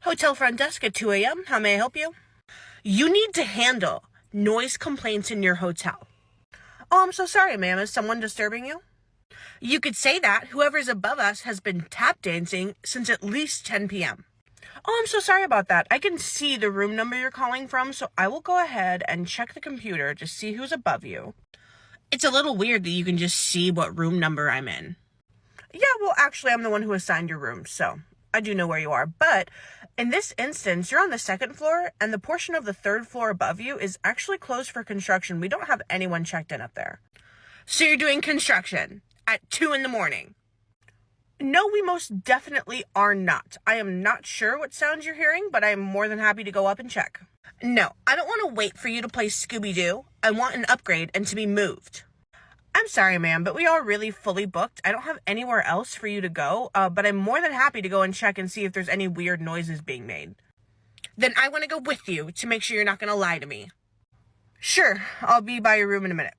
Hotel front desk at 2 a.m. How may I help you? You need to handle noise complaints in your hotel. Oh, I'm so sorry, ma'am. Is someone disturbing you? You could say that. Whoever's above us has been tap dancing since at least 10 p.m. Oh, I'm so sorry about that. I can see the room number you're calling from, so I will go ahead and check the computer to see who's above you. It's a little weird that you can just see what room number I'm in. Yeah, well, actually, I'm the one who assigned your room, so I do know where you are. But in this instance, you're on the second floor, and the portion of the third floor above you is actually closed for construction. We don't have anyone checked in up there. So you're doing construction at 2 in the morning? No, we most definitely are not. I am not sure what sounds you're hearing, but I am more than happy to go up and check. No, I don't want to wait for you to play Scooby-Doo. I want an upgrade and to be moved. I'm sorry, ma'am, but we are really fully booked. I don't have anywhere else for you to go, but I'm more than happy to go and check and see if there's any weird noises being made. Then I want to go with you to make sure you're not going to lie to me. Sure, I'll be by your room in a minute.